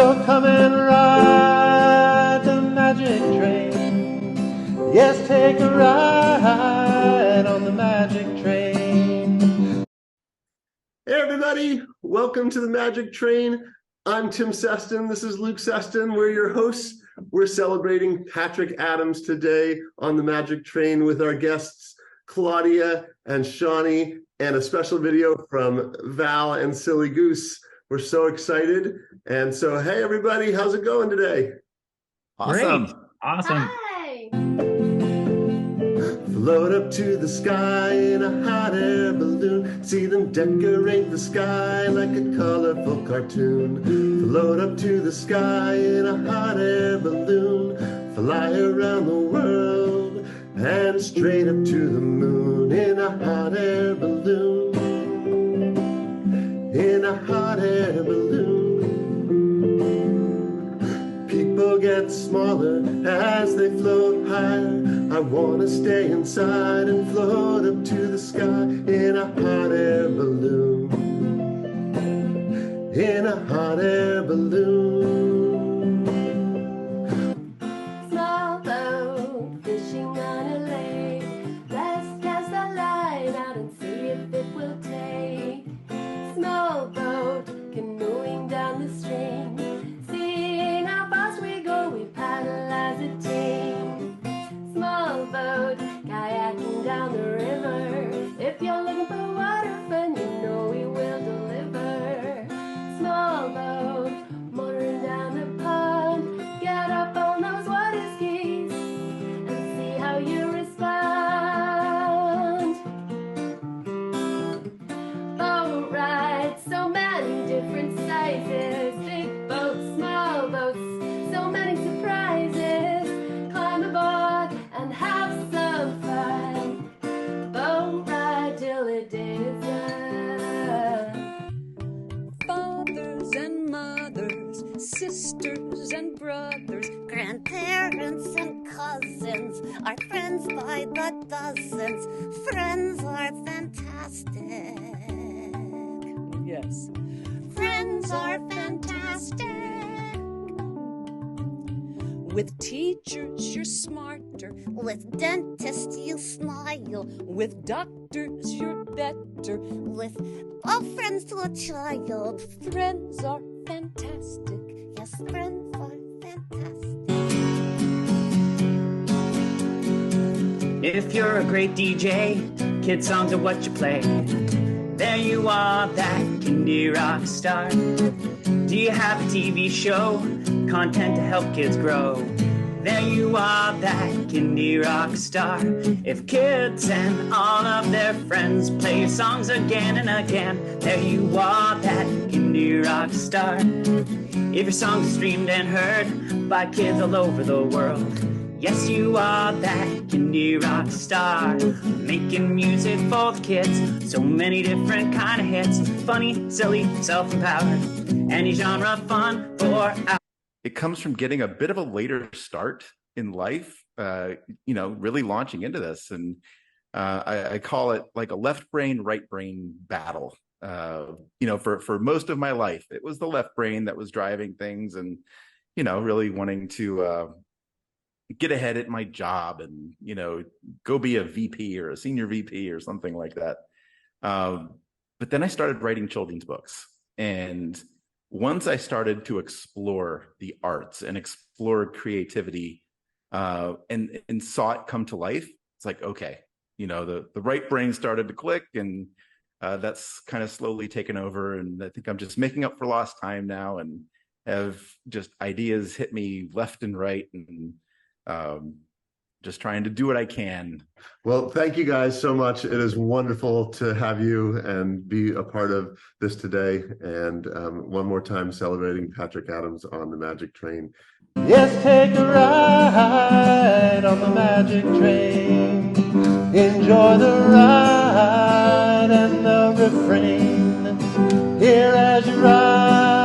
So come and ride the magic train. Yes, take a ride on the magic train. Hey everybody, welcome to the Magic Train. I'm Tim Seston, this is Luke Seston, we're your hosts. We're celebrating Patrick Adams today on the Magic Train with our guests Claudia and Shawny, and a special video from Val and Silly Goose. We're so excited. And so, hey everybody, how's it going today? Awesome. Great. Awesome. Hi. Float up to the sky in a hot air balloon. See them decorate the sky like a colorful cartoon. Float up to the sky in a hot air balloon. Fly around the world and straight up to the moon in a hot air balloon. In a hot air balloon. People get smaller as they float higher. I want to stay inside and float up to the sky in a hot air balloon. In a hot air balloon. Small boat fishing on a lake. Let's cast a line out and see if it will take. Small boat canoeing down the stream. Seeing how fast we go, we paddle as a team. Small boat kayaking down the river. If you're looking for water fun, you know we will deliver. Small boat motoring down the pond. Get up on those water skis and see how you respond. Boat rides, so many different sizes. Big boats, small boats, so many surprises. Climb aboard and have some fun. Boat ride till the day is done. Fathers and mothers, sisters and brothers, grandparents and cousins, our friends by the dozens. Friends are fantastic. Yes. Friends are fantastic. With teachers, you're smarter. With dentists, you smile. With doctors, you're better. With all friends to a child. Friends are fantastic. Yes, friends are fantastic. If you're a great DJ, kid songs are what you play. There you are, that indie rock star. Do you have a TV show? Content to help kids grow. There you are, that indie rock star. If kids and all of their friends play your songs again and again, there you are, that indie rock star. If your songs are streamed and heard by kids all over the world, yes, you are that indie rock star. Making music for the kids, so many different kind of hits. Funny, silly, self-empowered, any genre fun for our... It comes from getting a bit of a later start in life, really launching into this. And I call it like a left brain, right brain battle. For most of my life, it was the left brain that was driving things and, really wanting to get ahead at my job and, go be a VP or a senior VP or something like that. But then I started writing children's books. And once I started to explore the arts and explore creativity and saw it come to life, it's like, okay, the right brain started to click, and that's kind of slowly taken over. And I think I'm just making up for lost time now and have just ideas hit me left and right, and just trying to do what I can. Well, thank you guys so much. It is wonderful to have you and be a part of this today. And one more time, celebrating Patrick Adams on the Magic Train. Yes, take a ride on the magic train. Enjoy the ride and the refrain. Here as you ride